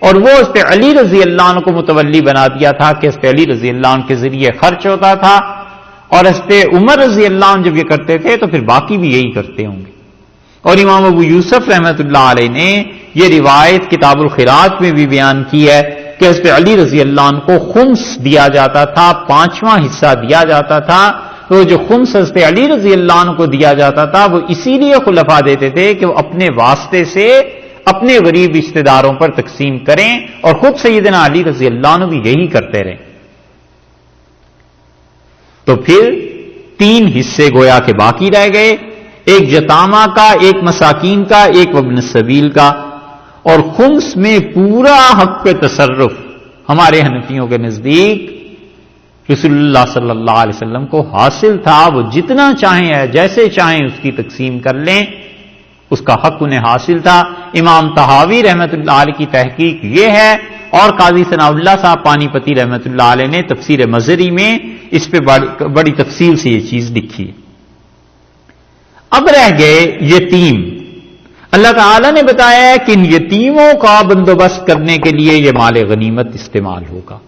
اور وہ حضرت علی رضی اللہ عنہ کو متولی بنا دیا تھا کہ حضرت علی رضی اللہ عنہ کے ذریعے خرچ ہوتا تھا، اور حضرت عمر رضی اللہ عنہ جب یہ کرتے تھے تو پھر باقی بھی یہی کرتے ہوں گے۔ اور امام ابو یوسف رحمۃ اللہ علیہ نے یہ روایت کتاب الخراج میں بھی بیان کی ہے کہ حضرت علی رضی اللہ عنہ کو خمس دیا جاتا تھا، 5واں حصہ دیا جاتا تھا۔ تو جو خمس حضرت علی رضی اللہ عنہ کو دیا جاتا تھا وہ اسی لیے خلفاء دیتے تھے کہ وہ اپنے واسطے سے اپنے غریب رشتہ داروں پر تقسیم کریں، اور خود سیدنا علی رضی اللہ عنہ بھی یہی کرتے رہے۔ تو پھر 3 حصے گویا کے باقی رہ گئے، ایک یتامہ کا، ایک مساکین کا، ایک ابن السبیل کا۔ اور خمس میں پورا حق پہ تصرف ہمارے حنفیوں کے نزدیک رسول اللہ صلی اللہ علیہ وسلم کو حاصل تھا، وہ جتنا چاہیں جیسے چاہیں اس کی تقسیم کر لیں، اس کا حق انہیں حاصل تھا۔ امام طحاوی رحمۃ اللہ علیہ کی تحقیق یہ ہے، اور قاضی ثناء اللہ صاحب پانی پتی رحمۃ اللہ علیہ نے تفسیر مظہری میں اس پہ بڑی تفصیل سے یہ چیز لکھی ہے۔ اب رہ گئے یتیم۔ اللہ تعالی نے بتایا ہے کہ ان یتیموں کا بندوبست کرنے کے لیے یہ مال غنیمت استعمال ہوگا،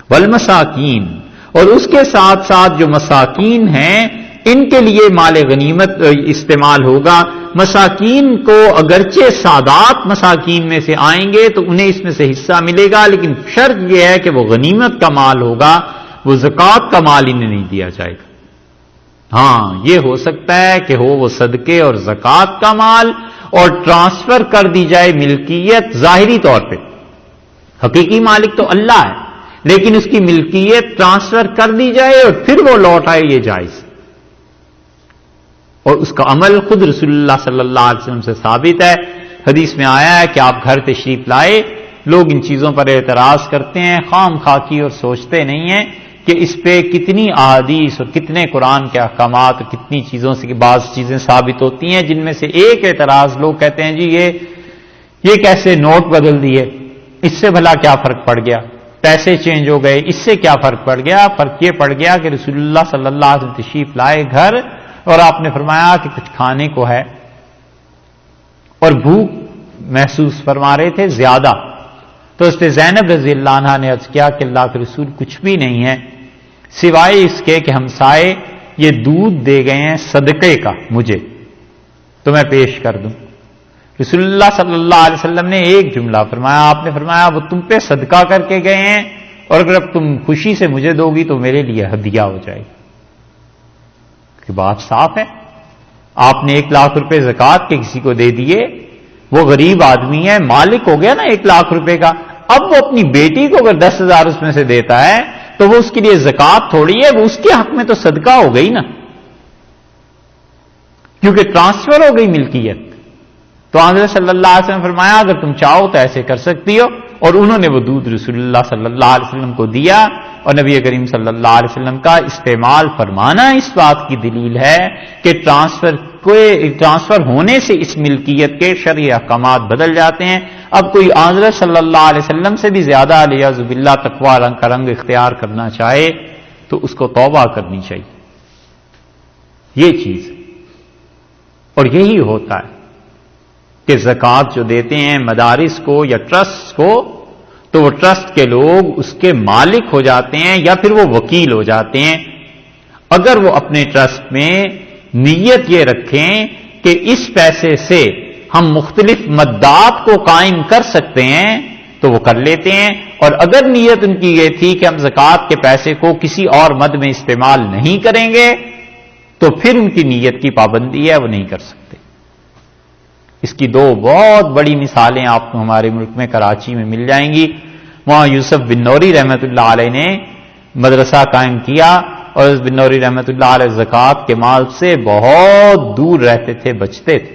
والمساکین، اور اس کے ساتھ ساتھ جو مساکین ہیں ان کے لیے مال غنیمت استعمال ہوگا۔ مساکین کو اگرچہ سادات مساکین میں سے آئیں گے تو انہیں اس میں سے حصہ ملے گا، لیکن شرط یہ ہے کہ وہ غنیمت کا مال ہوگا، وہ زکوٰۃ کا مال انہیں نہیں دیا جائے گا۔ ہاں یہ ہو سکتا ہے کہ ہو وہ صدقے اور زکوٰۃ کا مال، اور ٹرانسفر کر دی جائے ملکیت ظاہری طور پہ. حقیقی مالک تو اللہ ہے، لیکن اس کی ملکیت ٹرانسفر کر دی جائے اور پھر وہ لوٹ آئے، یہ جائز. اور اس کا عمل خود رسول اللہ صلی اللہ علیہ وسلم سے ثابت ہے. حدیث میں آیا ہے کہ آپ گھر تشریف لائے، لوگ ان چیزوں پر اعتراض کرتے ہیں خام خاکی اور سوچتے نہیں ہیں کہ اس پہ کتنی احادیث اور کتنے قرآن کے احکامات اور کتنی چیزوں سے بعض چیزیں ثابت ہوتی ہیں، جن میں سے ایک اعتراض لوگ کہتے ہیں جی یہ کیسے نوٹ بدل دیے، اس سے بھلا کیا فرق پڑ گیا، پیسے چینج ہو گئے، اس سے کیا فرق پڑ گیا؟ فرق یہ پڑ گیا کہ رسول اللہ صلی اللہ علیہ وسلم تشریف لائے گھر اور آپ نے فرمایا کہ کچھ کھانے کو ہے اور بھوک محسوس فرما رہے تھے زیادہ، تو اس پہ زینب رضی اللہ عنہا نے عرض کیا کہ اللہ کے رسول کچھ بھی نہیں ہے سوائے اس کے کہ ہمسائے یہ دودھ دے گئے ہیں صدقے کا مجھے، تو میں پیش کر دوں. رسول اللہ صلی اللہ علیہ وسلم نے ایک جملہ فرمایا، آپ نے فرمایا وہ تم پہ صدقہ کر کے گئے ہیں اور اگر اب تم خوشی سے مجھے دو گی تو میرے لیے ہدیہ ہو جائے گی. کہ بات صاف ہے، آپ نے 1 لاکھ روپے زکوٰۃ کے کسی کو دے دیے، وہ غریب آدمی ہے، مالک ہو گیا نا 1 لاکھ روپے کا. اب وہ اپنی بیٹی کو اگر 10,000 اس میں سے دیتا ہے تو وہ اس کے لیے زکوٰۃ تھوڑی ہے، وہ اس کے حق میں تو صدقہ ہو گئی نا، کیونکہ ٹرانسفر ہو گئی ملکیت. تو حضرت صلی اللہ علیہ وسلم فرمایا اگر تم چاہو تو ایسے کر سکتی ہو، اور انہوں نے وہ دودھ رسول اللہ صلی اللہ علیہ وسلم کو دیا. اور نبی کریم صلی اللہ علیہ وسلم کا استعمال فرمانا اس بات کی دلیل ہے کہ ٹرانسفر ہونے سے اس ملکیت کے شرعی احکامات بدل جاتے ہیں. اب کوئی حضرت صلی اللہ علیہ وسلم سے بھی زیادہ علیہ باللہ تقوی کا رنگ اختیار کرنا چاہے تو اس کو توبہ کرنی چاہیے. یہ چیز، اور یہی ہوتا ہے کہ زکوٰۃ جو دیتے ہیں مدارس کو یا ٹرسٹ کو، تو وہ ٹرسٹ کے لوگ اس کے مالک ہو جاتے ہیں یا پھر وہ وکیل ہو جاتے ہیں. اگر وہ اپنے ٹرسٹ میں نیت یہ رکھیں کہ اس پیسے سے ہم مختلف مدات کو قائم کر سکتے ہیں تو وہ کر لیتے ہیں، اور اگر نیت ان کی یہ تھی کہ ہم زکوٰۃ کے پیسے کو کسی اور مد میں استعمال نہیں کریں گے تو پھر ان کی نیت کی پابندی ہے، وہ نہیں کر سکتے. اس کی 2 بہت بڑی مثالیں آپ کو ہمارے ملک میں کراچی میں مل جائیں گی. وہاں یوسف بن نوری رحمۃ اللہ علیہ نے مدرسہ قائم کیا، اور اس بن نوری رحمۃ اللہ علیہ زکوٰۃ کے مال سے بہت دور رہتے تھے، بچتے تھے.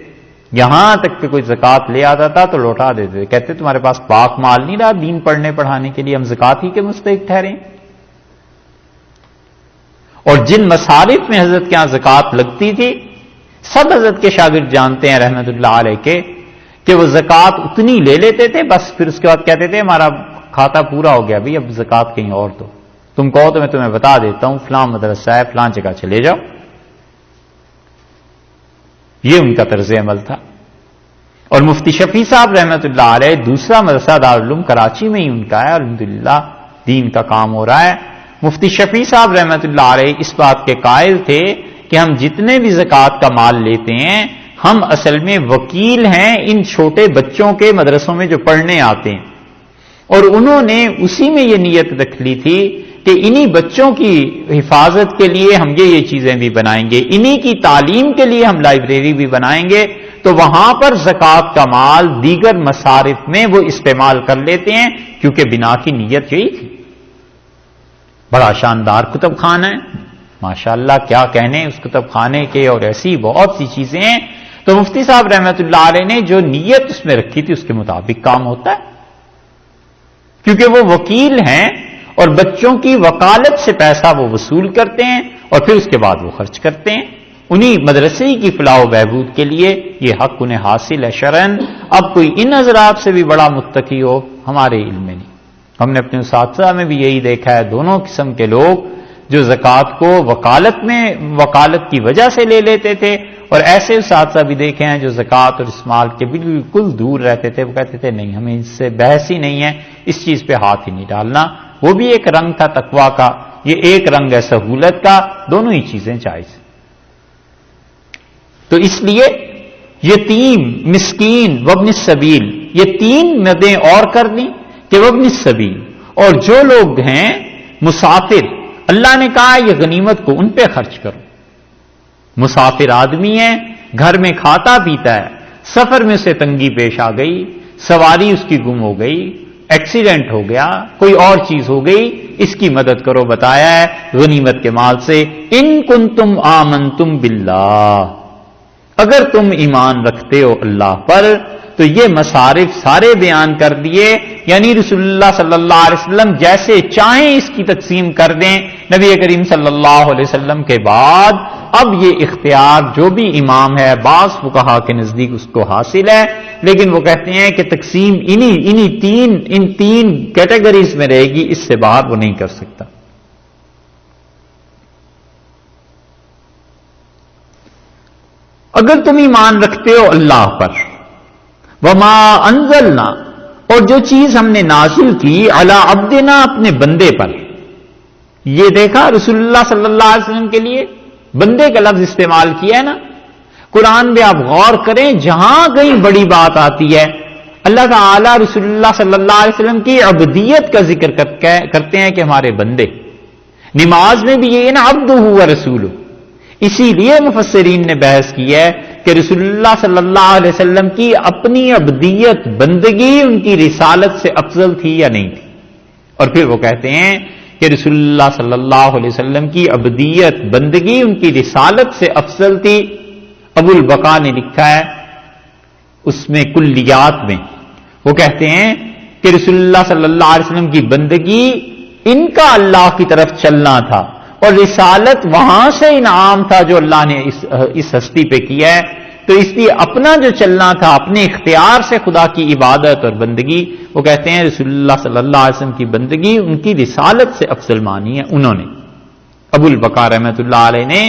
یہاں تک کہ کوئی زکوٰۃ لے آتا تھا تو لوٹا دیتے تھے، کہتے تمہارے پاس پاک مال نہیں رہا دین پڑھنے پڑھانے کے لیے، ہم زکوٰۃ ہی کے مستحق ٹھہرے. اور جن مصارف میں حضرت کے یہاں زکوٰۃ لگتی تھی سب حضرت کے شاگرد جانتے ہیں رحمت اللہ علیہ کے کہ وہ زکوٰۃ اتنی لے لیتے تھے، بس پھر اس کے بعد کہتے تھے ہمارا کھاتا پورا ہو گیا بھائی، اب زکوٰۃ کہیں اور دو، تم کہو تو میں تمہیں بتا دیتا ہوں فلاں مدرسہ ہے فلاں جگہ چلے جاؤ. یہ ان کا طرز عمل تھا. اور مفتی شفیع صاحب رحمت اللہ علیہ دوسرا مدرسہ دارالعلوم کراچی میں ہی ان کا ہے، الحمدللہ دین کا کام ہو رہا ہے. مفتی شفیع صاحب رحمت اللہ علیہ اس بات کے قائل تھے کہ ہم جتنے بھی زکوٰۃ کا مال لیتے ہیں ہم اصل میں وکیل ہیں ان چھوٹے بچوں کے مدرسوں میں جو پڑھنے آتے ہیں، اور انہوں نے اسی میں یہ نیت رکھ لی تھی کہ انہی بچوں کی حفاظت کے لیے ہم یہ چیزیں بھی بنائیں گے، انہی کی تعلیم کے لیے ہم لائبریری بھی بنائیں گے. تو وہاں پر زکوٰۃ کا مال دیگر مصارف میں وہ استعمال کر لیتے ہیں، کیونکہ بنا کی نیت یہی تھی. بڑا شاندار کتب خانہ ہے ماشاءاللہ، کیا کہنے اس کتب خانے کے، اور ایسی بہت سی چیزیں ہیں. تو مفتی صاحب رحمت اللہ علیہ نے جو نیت اس میں رکھی تھی اس کے مطابق کام ہوتا ہے، کیونکہ وہ وکیل ہیں اور بچوں کی وکالت سے پیسہ وہ وصول کرتے ہیں اور پھر اس کے بعد وہ خرچ کرتے ہیں انہی مدرسے کی فلاح و بہبود کے لیے. یہ حق انہیں حاصل ہے شرعاً. اب کوئی ان حضرات سے بھی بڑا متقی ہو ہمارے علم میں نہیں. ہم نے اپنے اساتذہ میں بھی یہی دیکھا ہے، دونوں قسم کے لوگ جو زکوٰۃ کو وکالت کی وجہ سے لے لیتے تھے، اور ایسے اساتذہ بھی دیکھے ہیں جو زکوٰۃ اور اس مال کے بالکل دور رہتے تھے. وہ کہتے تھے نہیں ہمیں اس سے بحث ہی نہیں ہے، اس چیز پہ ہاتھ ہی نہیں ڈالنا. وہ بھی ایک رنگ تھا تقویٰ کا، یہ ایک رنگ ہے سہولت کا، دونوں ہی چیزیں جائز. تو اس لیے یتیم، مسکین، وابن السبیل، یہ 3 مدیں اور کر دیں کہ وابن السبیل، اور جو لوگ ہیں مسافر، اللہ نے کہا یہ غنیمت کو ان پہ خرچ کرو. مسافر آدمی ہے، گھر میں کھاتا پیتا ہے، سفر میں اسے تنگی پیش آ گئی، سواری اس کی گم ہو گئی، ایکسیڈنٹ ہو گیا، کوئی اور چیز ہو گئی، اس کی مدد کرو، بتایا ہے غنیمت کے مال سے، ان کنتم آمنتم باللہ، اگر تم ایمان رکھتے ہو اللہ پر، تو یہ مصارف سارے بیان کر دیے، یعنی رسول اللہ صلی اللہ علیہ وسلم جیسے چاہیں اس کی تقسیم کر دیں۔ نبی کریم صلی اللہ علیہ وسلم کے بعد اب یہ اختیار جو بھی امام ہے، بعض فقہا کے نزدیک اس کو حاصل ہے، لیکن وہ کہتے ہیں کہ تقسیم ان تین کیٹیگریز میں رہے گی، اس سے باہر وہ نہیں کر سکتا۔ اگر تم ایمان رکھتے ہو اللہ پر، وما انزلنا، اور جو چیز ہم نے نازل کی، علی عبدنا، اپنے بندے پر، یہ دیکھا رسول اللہ صلی اللہ علیہ وسلم کے لیے بندے کا لفظ استعمال کیا ہے نا۔ قرآن میں آپ غور کریں، جہاں کہیں بڑی بات آتی ہے اللہ تعالی رسول اللہ صلی اللہ علیہ وسلم کی عبدیت کا ذکر کرتے ہیں کہ ہمارے بندے۔ نماز میں بھی یہ نا عبدہ و رسولہ، اسی لیے مفسرین نے بحث کی ہے کہ رسول اللہ صلی اللہ علیہ وسلم کی اپنی عبدیت بندگی ان کی رسالت سے افضل تھی یا نہیں تھی، اور پھر وہ کہتے ہیں کہ رسول اللہ صلی اللہ علیہ وسلم کی عبدیت بندگی ان کی رسالت سے افضل تھی۔ ابو البقاء نے لکھا ہے اس میں کلیات میں، وہ کہتے ہیں کہ رسول اللہ صلی اللہ علیہ وسلم کی بندگی ان کا اللہ کی طرف چلنا تھا، اور رسالت وہاں سے انعام تھا جو اللہ نے اس ہستی پہ کیا ہے، تو اس لیے اپنا جو چلنا تھا اپنے اختیار سے خدا کی عبادت اور بندگی، وہ کہتے ہیں رسول اللہ صلی اللہ علیہ وسلم کی بندگی ان کی رسالت سے افضل مانی ہے انہوں نے۔ ابو البقاء رحمۃ اللہ علیہ نے،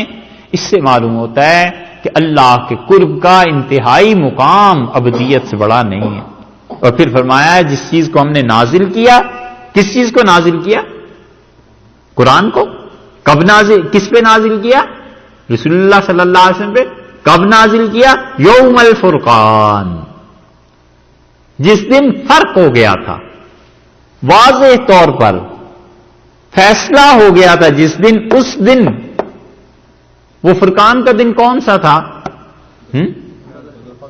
اس سے معلوم ہوتا ہے کہ اللہ کے قرب کا انتہائی مقام عبدیت سے بڑا نہیں ہے۔ اور پھر فرمایا ہے جس چیز کو ہم نے نازل کیا، کس چیز کو نازل کیا؟ قرآن کو۔ کب نازل، کس پہ نازل کیا؟ رسول اللہ صلی اللہ علیہ وسلم پہ۔ کب نازل کیا؟ یوم الفرقان، جس دن فرق ہو گیا تھا، واضح طور پر فیصلہ ہو گیا تھا جس دن، اس دن وہ فرقان کا دن کون سا تھا؟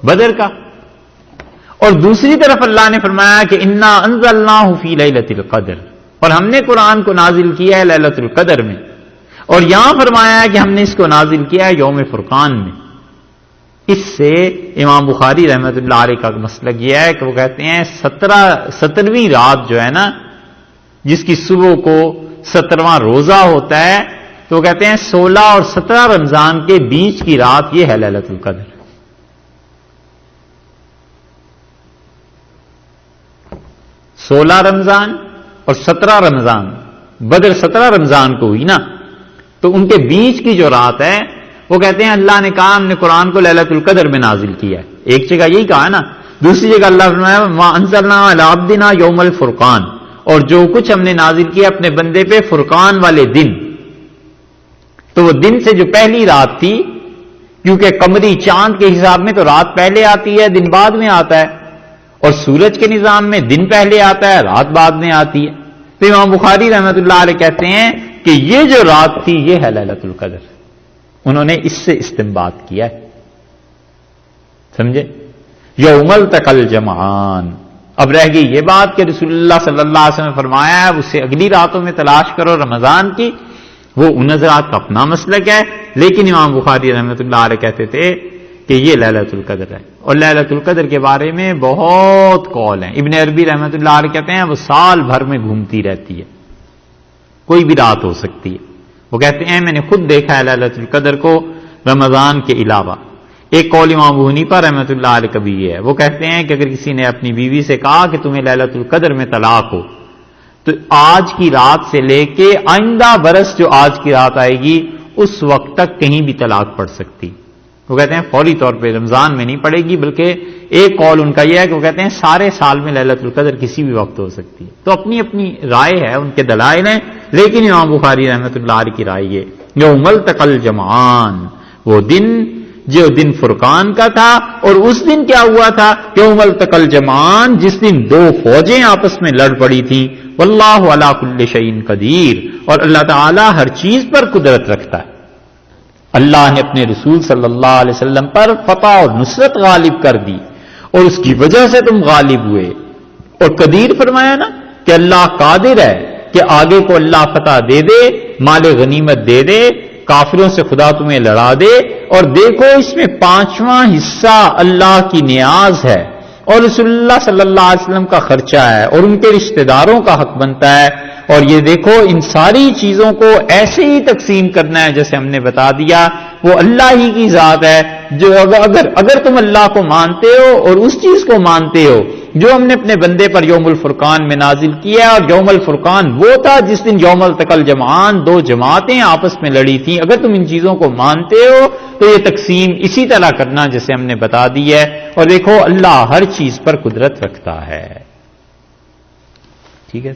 بدر کا۔ اور دوسری طرف اللہ نے فرمایا کہ انا انزلناہ فی لیلۃ القدر، اور ہم نے قرآن کو نازل کیا ہے لیلۃ القدر میں، اور یہاں فرمایا ہے کہ ہم نے اس کو نازل کیا ہے یوم فرقان میں۔ اس سے امام بخاری رحمۃ اللہ علیہ کا مسلک یہ ہے کہ وہ کہتے ہیں 17ویں رات جو ہے نا، جس کی صبح کو 17واں روزہ ہوتا ہے، تو وہ کہتے ہیں 16 اور 17 رمضان کے بیچ کی رات یہ ہے لیلۃ القدر۔ 16 رمضان اور 17 رمضان، بدر 17 رمضان کو ہوئی نا، تو ان کے بیچ کی جو رات ہے، وہ کہتے ہیں اللہ نے کہا ہم نے قرآن کو لیلۃ القدر میں نازل کیا ہے، ایک جگہ یہی کہا ہے نا، دوسری جگہ اللہ فرمایا ما انزلنا علی عبدنا یوم الفرقان، اور جو کچھ ہم نے نازل کیا اپنے بندے پہ فرقان والے دن۔ تو وہ دن سے جو پہلی رات تھی، کیونکہ قمری چاند کے حساب میں تو رات پہلے آتی ہے دن بعد میں آتا ہے، اور سورج کے نظام میں دن پہلے آتا ہے رات بعد میں آتی ہے۔ تو امام بخاری رحمۃ اللہ علیہ کہتے ہیں کہ یہ جو رات تھی یہ ہے لیلۃ القدر، انہوں نے اس سے استنباط کیا ہے، سمجھے؟ یوم التقى الجمعان۔ اب رہ گئی یہ بات کہ رسول اللہ صلی اللہ علیہ وسلم نے فرمایا ہے اسے اگلی راتوں میں تلاش کرو رمضان کی، وہ ان حضرات کا اپنا مسلک ہے، لیکن امام بخاری رحمۃ اللہ علیہ کہتے تھے کہ یہ لیلۃ القدر ہے، اور لیلۃ القدر کے بارے میں بہت قول ہیں۔ ابن عربی رحمۃ اللہ علیہ کہتے ہیں وہ سال بھر میں گھومتی رہتی ہے، کوئی بھی رات ہو سکتی ہے۔ وہ کہتے ہیں میں نے خود دیکھا ہے لیلۃ القدر کو رمضان کے علاوہ۔ ایک قول امام ابو حنیفہ رحمۃ اللہ علیہ کا بھی یہ ہے، وہ کہتے ہیں کہ اگر کسی نے اپنی بیوی سے کہا کہ تمہیں لیلۃ القدر میں طلاق ہو، تو آج کی رات سے لے کے آئندہ برس جو آج کی رات آئے گی اس وقت تک کہیں بھی طلاق پڑ سکتی۔ وہ کہتے ہیں فوری طور پہ رمضان میں نہیں پڑے گی، بلکہ ایک قول ان کا یہ ہے کہ وہ کہتے ہیں سارے سال میں لیلۃ القدر کسی بھی وقت ہو سکتی ہے۔ تو اپنی اپنی رائے ہے، ان کے دلائل ہیں، لیکن امام بخاری رحمۃ اللہ علیہ کی رائے یہ یوم التقى الجمعان، وہ دن جو دن فرقان کا تھا، اور اس دن کیا ہوا تھا؟ یوم التقى الجمعان، جس دن دو فوجیں آپس میں لڑ پڑی تھیں۔ واللہ علی کل شیء قدیر، اور اللہ تعالی ہر چیز پر قدرت رکھتا ہے۔ اللہ نے اپنے رسول صلی اللہ علیہ وسلم پر فتح اور نصرت غالب کر دی اور اس کی وجہ سے تم غالب ہوئے. اور قدیر فرمایا نا کہ اللہ قادر ہے کہ آگے کو اللہ فتح دے دے، مال غنیمت دے دے، کافروں سے خدا تمہیں لڑا دے. اور دیکھو اس میں 5واں حصہ اللہ کی نیاز ہے اور رسول اللہ صلی اللہ علیہ وسلم کا خرچہ ہے اور ان کے رشتہ داروں کا حق بنتا ہے. اور یہ دیکھو ان ساری چیزوں کو ایسے ہی تقسیم کرنا ہے جیسے ہم نے بتا دیا. وہ اللہ ہی کی ذات ہے جو اگر تم اللہ کو مانتے ہو اور اس چیز کو مانتے ہو جو ہم نے اپنے بندے پر یوم الفرقان میں نازل کیا. اور یوم الفرقان وہ تھا جس دن یوم التقى الجمعان، 2 جماعتیں آپس میں لڑی تھیں. اگر تم ان چیزوں کو مانتے ہو تو یہ تقسیم اسی طرح کرنا جیسے ہم نے بتا دی ہے. اور دیکھو اللہ ہر چیز پر قدرت رکھتا ہے. ٹھیک ہے.